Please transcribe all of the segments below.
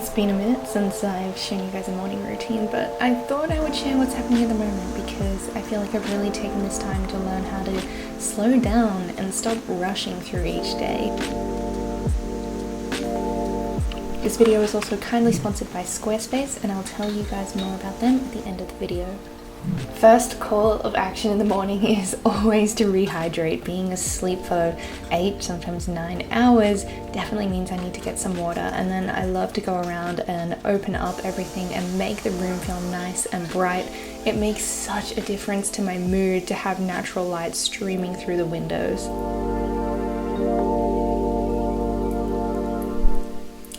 It's been a minute since I've shown you guys a morning routine, but I thought I would share what's happening at the moment because I feel like I've really taken this time to learn how to slow down and stop rushing through each day. This video is also kindly sponsored by Squarespace, and I'll tell you guys more about them at the end of the video. First call of action in the morning is always to rehydrate. Being asleep for 8, sometimes 9 hours definitely means I need to get some water, and then I love to go around and open up everything and make the room feel nice and bright. It makes such a difference to my mood to have natural light streaming through the windows.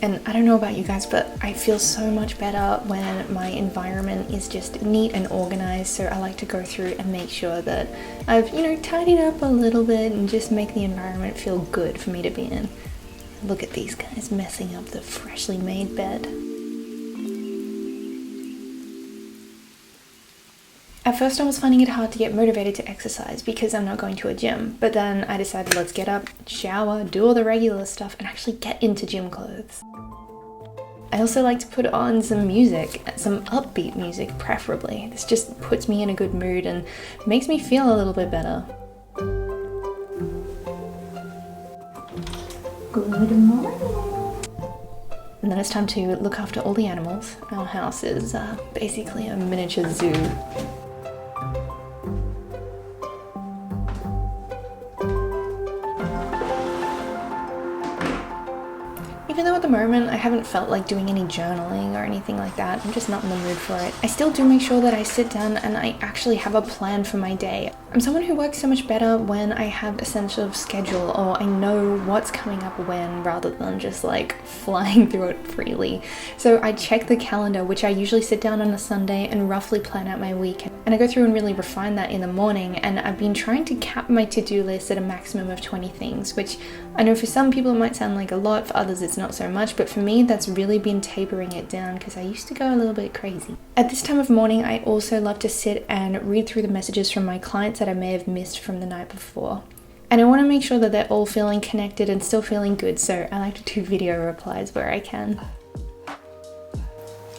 And I don't know about you guys, but I feel so much better when my environment is just neat and organized. So I like to go through and make sure that I've, tidied up a little bit and just make the environment feel good for me to be in. Look at these guys messing up the freshly made bed. At first I was finding it hard to get motivated to exercise because I'm not going to a gym, but then I decided let's get up, shower, do all the regular stuff and actually get into gym clothes. I also like to put on some music, some upbeat music preferably. This just puts me in a good mood and makes me feel a little bit better. Good morning! And then it's time to look after all the animals. Our house is basically a miniature zoo. Even though at the moment I haven't felt like doing any journaling or anything like that, I'm just not in the mood for it, I still do make sure that I sit down and I actually have a plan for my day. I'm someone who works so much better when I have a sense of schedule, or I know what's coming up when, rather than just like flying through it freely. So I check the calendar, which I usually sit down on a Sunday and roughly plan out my week. And I go through and really refine that in the morning, and I've been trying to cap my to-do list at a maximum of 20 things, which I know for some people it might sound like a lot, for others it's not so much, but for me that's really been tapering it down because I used to go a little bit crazy. At this time of morning I also love to sit and read through the messages from my clients that I may have missed from the night before. And I want to make sure that they're all feeling connected and still feeling good, so I like to do video replies where I can.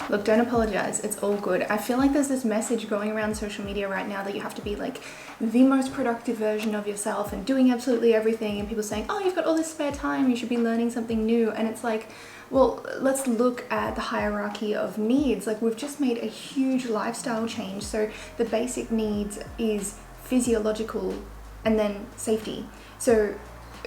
Look, don't apologize, it's all good. I feel like there's this message going around social media right now that you have to be like the most productive version of yourself and doing absolutely everything, and people saying, oh, you've got all this spare time, you should be learning something new. And it's like, well, let's look at the hierarchy of needs. Like, we've just made a huge lifestyle change, so the basic needs is physiological and then safety. So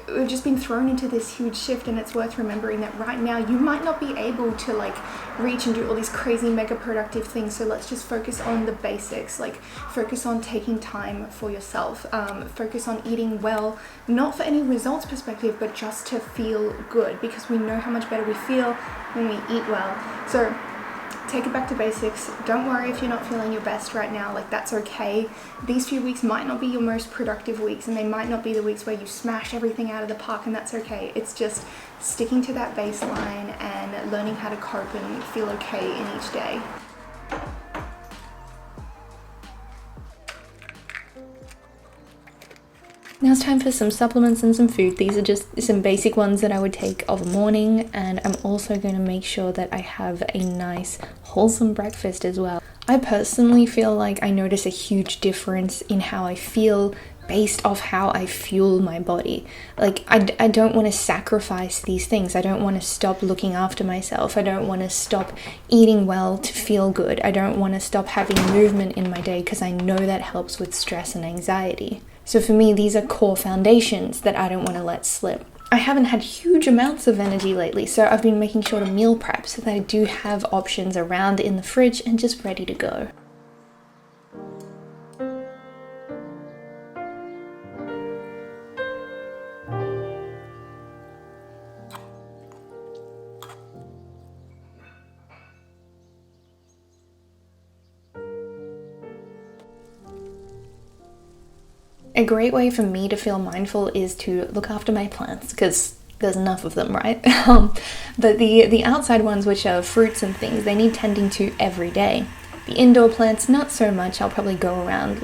we've just been thrown into this huge shift, and it's worth remembering that right now you might not be able to like reach and do all these crazy mega productive things, so let's just focus on the basics. Like, focus on taking time for yourself, focus on eating well, not for any results perspective, but just to feel good, because we know how much better we feel when we eat well. So take it back to basics. Don't worry if you're not feeling your best right now, like that's okay. These few weeks might not be your most productive weeks, and they might not be the weeks where you smash everything out of the park, and that's okay. It's just sticking to that baseline and learning how to cope and feel okay in each day. Now it's time for some supplements and some food. These are just some basic ones that I would take of a morning, and I'm also going to make sure that I have a nice wholesome breakfast as well. I personally feel like I notice a huge difference in how I feel based off how I fuel my body. Like, I don't want to sacrifice these things. I don't want to stop looking after myself. I don't want to stop eating well to feel good. I don't want to stop having movement in my day because I know that helps with stress and anxiety. So for me, these are core foundations that I don't want to let slip. I haven't had huge amounts of energy lately, so I've been making sure to meal prep so that I do have options around in the fridge and just ready to go. A great way for me to feel mindful is to look after my plants, because there's enough of them, right? But the outside ones, which are fruits and things, they need tending to every day. The indoor plants, not so much. I'll probably go around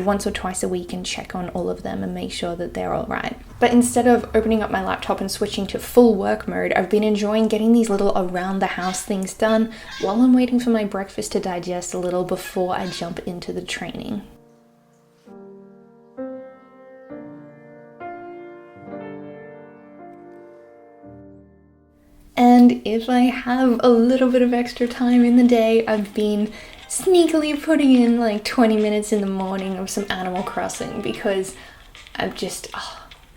once or twice a week and check on all of them and make sure that they're all right. But instead of opening up my laptop and switching to full work mode, I've been enjoying getting these little around the house things done while I'm waiting for my breakfast to digest a little before I jump into the training. And if I have a little bit of extra time in the day, I've been sneakily putting in like 20 minutes in the morning of some Animal Crossing because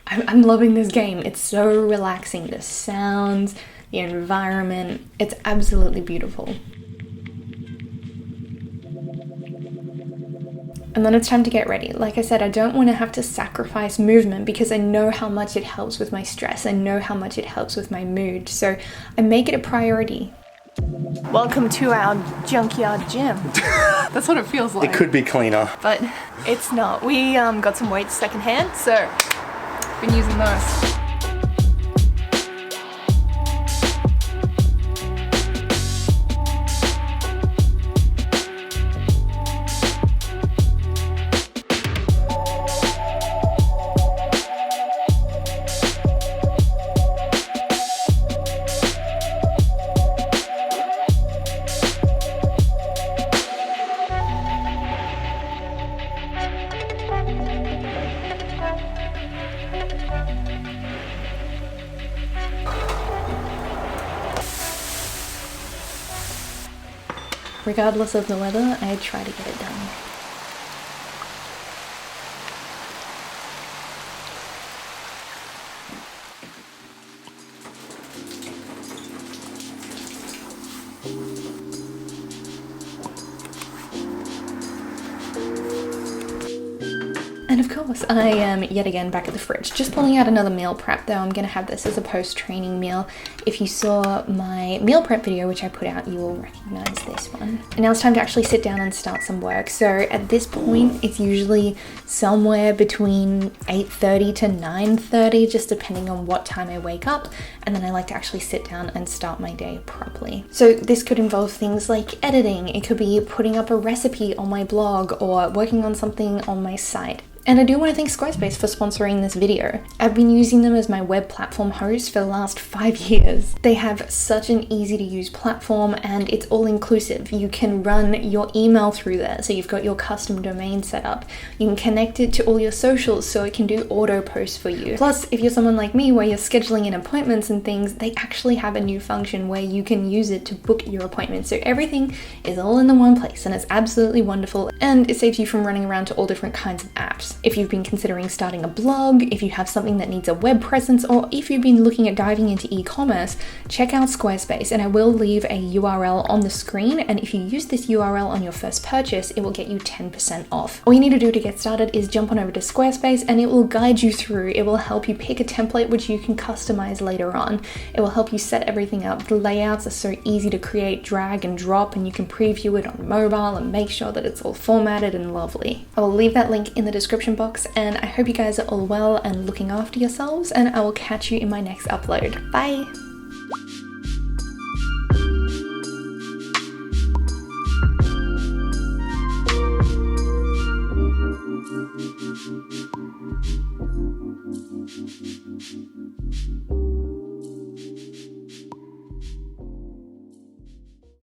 I'm loving this game. It's so relaxing. The sounds, the environment, it's absolutely beautiful. And then it's time to get ready. Like I said, I don't want to have to sacrifice movement because I know how much it helps with my stress. I know how much it helps with my mood. So I make it a priority. Welcome to our junkyard gym. That's what it feels like. It could be cleaner. But it's not. We got some weights secondhand, so been using those. Regardless of the weather, I try to get it done. And of course, I am yet again back at the fridge. Just pulling out another meal prep though. I'm going to have this as a post-training meal. If you saw my meal prep video, which I put out, you will recognize this one. And now it's time to actually sit down and start some work. So at this point, it's usually somewhere between 8:30 to 9:30, just depending on what time I wake up. And then I like to actually sit down and start my day properly. So this could involve things like editing. It could be putting up a recipe on my blog or working on something on my site. And I do want to thank Squarespace for sponsoring this video. I've been using them as my web platform host for the last 5 years. They have such an easy to use platform and it's all inclusive. You can run your email through there, so you've got your custom domain set up. You can connect it to all your socials so it can do auto posts for you. Plus, if you're someone like me where you're scheduling in appointments and things, they actually have a new function where you can use it to book your appointments. So everything is all in the one place and it's absolutely wonderful, and it saves you from running around to all different kinds of apps. If you've been considering starting a blog, if you have something that needs a web presence, or if you've been looking at diving into e-commerce, check out Squarespace, and I will leave a URL on the screen, and if you use this URL on your first purchase, it will get you 10% off. All you need to do to get started is jump on over to Squarespace and it will guide you through. It will help you pick a template which you can customize later on. It will help you set everything up. The layouts are so easy to create, drag and drop, and you can preview it on mobile and make sure that it's all formatted and lovely. I will leave that link in the description box, and I hope you guys are all well and looking after yourselves, and I will catch you in my next upload. Bye!